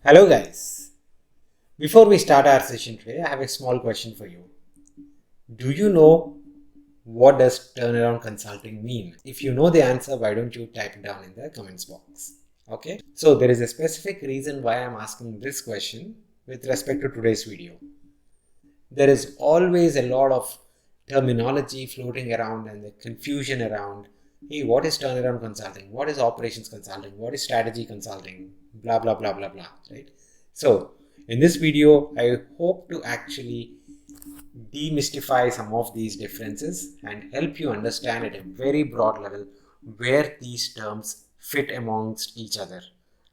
Hello guys. Before we start our session today, I have a small question for you. Do you know what does turnaround consulting mean? If you know the answer, why don't you type it down in the comments box? Okay. So there is a specific reason why I'm asking this question with respect to today's video. There is always a lot of terminology floating around and the confusion around, hey, what is turnaround consulting? What is operations consulting? What is strategy consulting? Blah, blah, blah, blah, blah, right? So in this video, I hope to actually demystify some of these differences and help you understand at a very broad level where these terms fit amongst each other.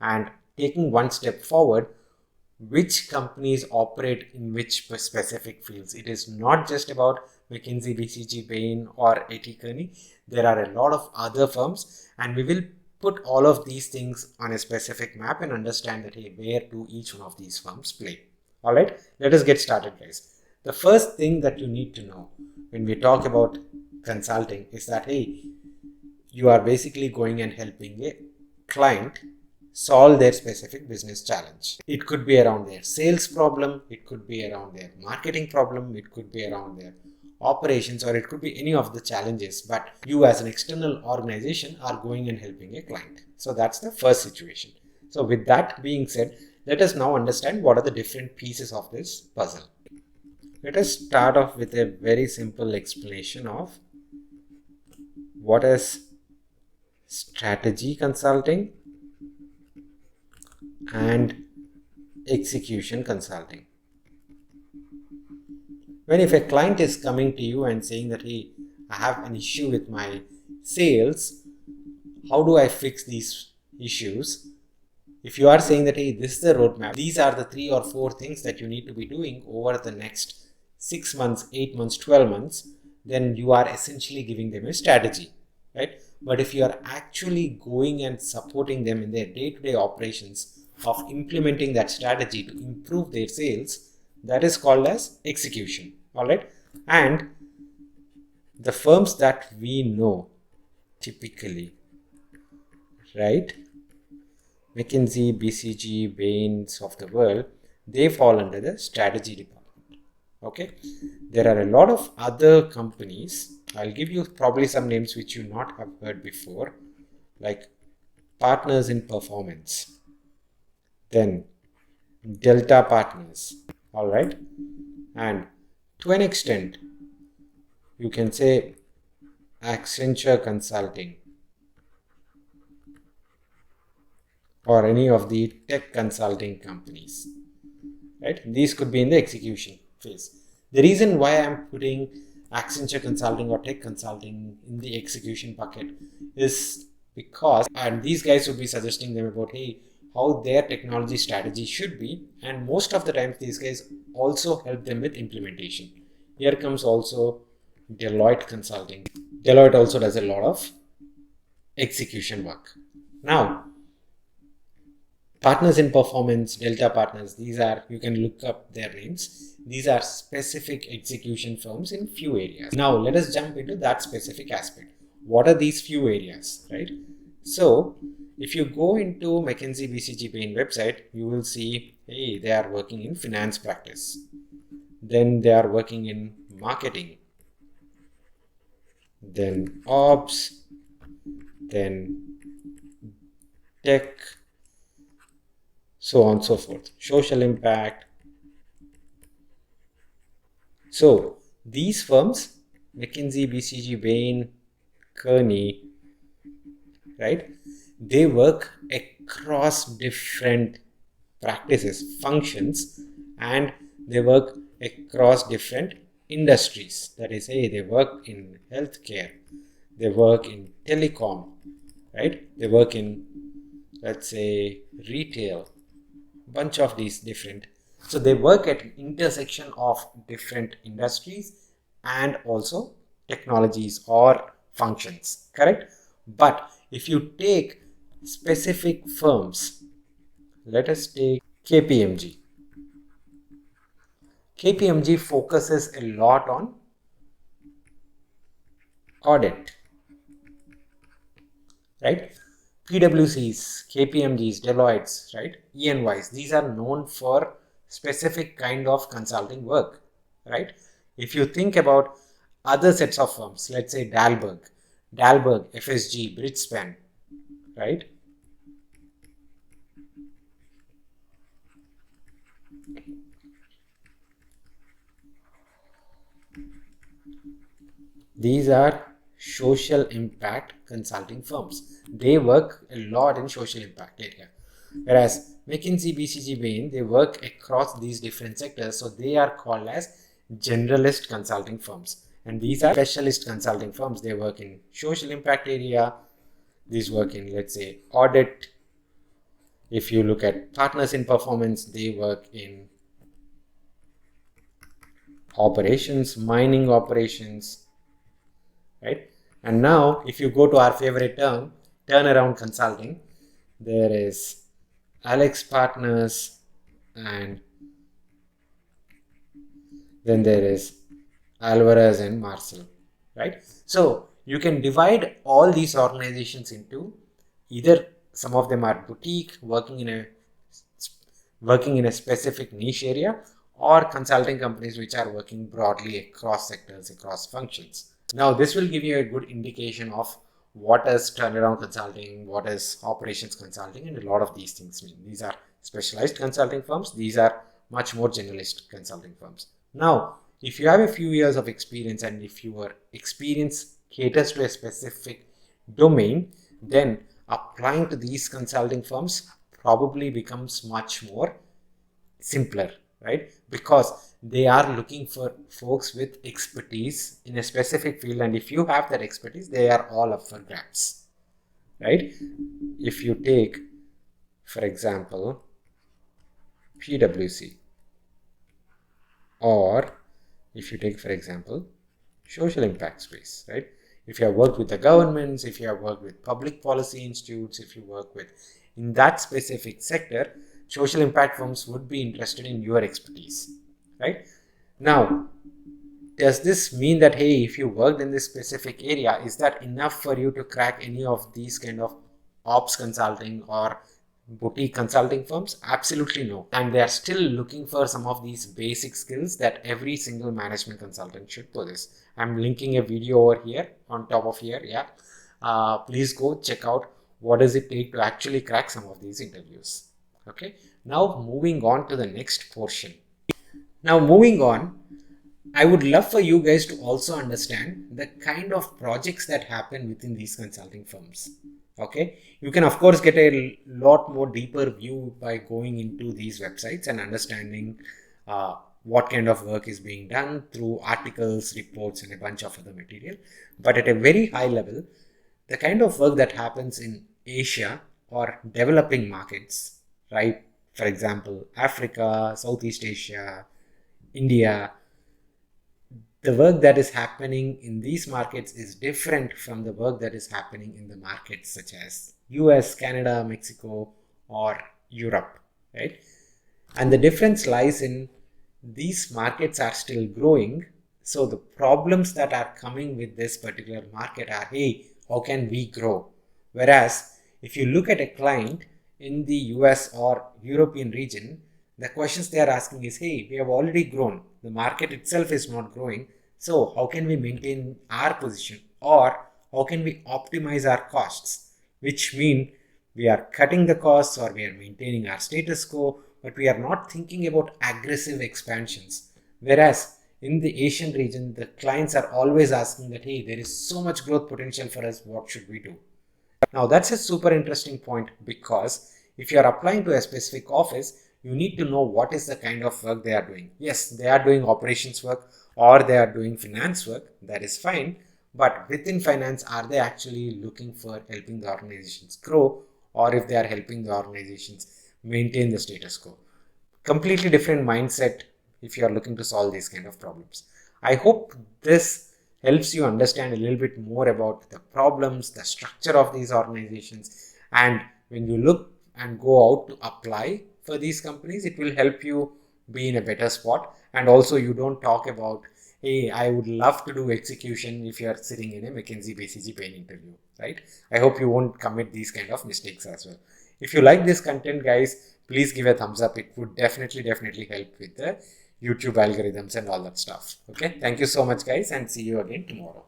And taking one step forward, which companies operate in which specific fields. It is not just about McKinsey, BCG, Bain, or A.T. Kearney. There are a lot of other firms, and we will put all of these things on a specific map and understand that, hey, where do each one of these firms play. All right, let us get started, guys. The first thing that you need to know when we talk about consulting is that, hey, you are basically going and helping a client solve their specific business challenge. It could be around their sales problem, it could be around their marketing problem, it could be around their operations, or it could be any of the challenges, but you as an external organization are going and helping a client. So that's the first situation. So with that being said, let us now understand what are the different pieces of this puzzle. Let us start off with a very simple explanation of what is strategy consulting and execution consulting. When if a client is coming to you and saying that, hey, I have an issue with my sales, how do I fix these issues? If you are saying that, hey, this is the roadmap, these are the 3 or 4 things that you need to be doing over the next 6 months, 8 months, 12 months, then you are essentially giving them a strategy, right? But if you are actually going and supporting them in their day-to-day operations of implementing that strategy to improve their sales, that is called as execution. All right. And the firms that we know typically, right, McKinsey, BCG, Bain's of the world, they fall under the strategy department. Okay. There are a lot of other companies. I'll give you probably some names which you not have heard before, like Partners in Performance, then Delta Partners, all right, and to an extent you can say Accenture Consulting or any of the tech consulting companies, right? These could be in the execution phase. The reason why I'm putting Accenture Consulting or tech consulting in the execution bucket is because, and these guys would be suggesting them about, hey, how their technology strategy should be, and most of the times these guys also help them with implementation. Here comes also Deloitte Consulting. Deloitte also does a lot of execution work. Now, Partners in Performance, Delta Partners, these are, you can look up their names. These are specific execution firms in few areas. Now, let us jump into that specific aspect. What are these few areas, right? So, if you go into McKinsey, BCG, Bain website, you will see, hey, they are working in finance practice. Then they are working in marketing. Then ops. Then tech. So on and so forth. Social impact. So these firms, McKinsey, BCG, Bain, Kearney, right? They work across different practices, functions, and they work across different industries. That is, hey, they work in healthcare, they work in telecom, right? They work in, let's say, retail, bunch of these different. So they work at intersection of different industries and also technologies or functions, correct? But if you take specific firms, let us take KPMG. KPMG focuses a lot on audit, right? PwCs, KPMGs, Deloittes, right? ENYs, these are known for specific kind of consulting work, right? If you think about other sets of firms, let's say Dalberg, FSG, Bridgespan, right? These are social impact consulting firms. They work a lot in social impact area. Whereas McKinsey, BCG, Bain, they work across these different sectors. So they are called as generalist consulting firms. And these are specialist consulting firms. They work in social impact area. These work in, let's say, audit. If you look at partners in performance, they work in operations, mining operations, right? And now, if you go to our favorite term, turnaround consulting, there is AlixPartners, and then there is Alvarez and Marsal, right? So you can divide all these organizations into either some of them are boutique, working in a specific niche area, or consulting companies which are working broadly across sectors, across functions. Now, this will give you a good indication of what is turnaround consulting, what is operations consulting, and a lot of these things mean. These are specialized consulting firms. These are much more generalist consulting firms. Now, if you have a few years of experience and if your experience caters to a specific domain, then applying to these consulting firms probably becomes much more simpler, right? Because they are looking for folks with expertise in a specific field, and if you have that expertise, they are all up for grabs, right? If you take, for example, PwC, or if you take, for example, social impact space, right? If you have worked with the governments, if you have worked with public policy institutes, if you work with in that specific sector, social impact firms would be interested in your expertise, right? Now, does this mean that, hey, if you worked in this specific area, is that enough for you to crack any of these kind of ops consulting or boutique consulting firms? Absolutely no. And they are still looking for some of these basic skills that every single management consultant should possess. I'm linking a video over here on top of here. Yeah. Please go check out what does it take to actually crack some of these interviews. Okay. Now moving on to the next portion. Now moving on, I would love for you guys to also understand the kind of projects that happen within these consulting firms. Okay, you can of course get a lot more deeper view by going into these websites and understanding what kind of work is being done through articles, reports, and a bunch of other material. But at a very high level, the kind of work that happens in Asia or developing markets, right? For example, Africa, Southeast Asia, India, the work that is happening in these markets is different from the work that is happening in the markets such as US, Canada, Mexico, or Europe, right? And the difference lies in these markets are still growing. So the problems that are coming with this particular market are, hey, how can we grow? Whereas if you look at a client in the US or European region, the questions they are asking is, hey, we have already grown. The market itself is not growing. So how can we maintain our position, or how can we optimize our costs? Which mean we are cutting the costs or we are maintaining our status quo, but we are not thinking about aggressive expansions. Whereas in the Asian region, the clients are always asking that, hey, there is so much growth potential for us. What should we do? Now that's a super interesting point, because if you are applying to a specific office, you need to know what is the kind of work they are doing. Yes, they are doing operations work or they are doing finance work. That is fine. But within finance, are they actually looking for helping the organizations grow, or if they are helping the organizations maintain the status quo? Completely different mindset if you are looking to solve these kind of problems. I hope this helps you understand a little bit more about the problems, the structure of these organizations, and when you look and go out to apply for these companies, it will help you be in a better spot. And also, you don't talk about, hey, I would love to do execution if you are sitting in a McKinsey BCG Payne interview, right? I hope you won't commit these kind of mistakes as well. If you like this content, guys, please give a thumbs up. It would definitely help with the YouTube algorithms and all that stuff. Okay, thank you so much, guys, and see you again tomorrow.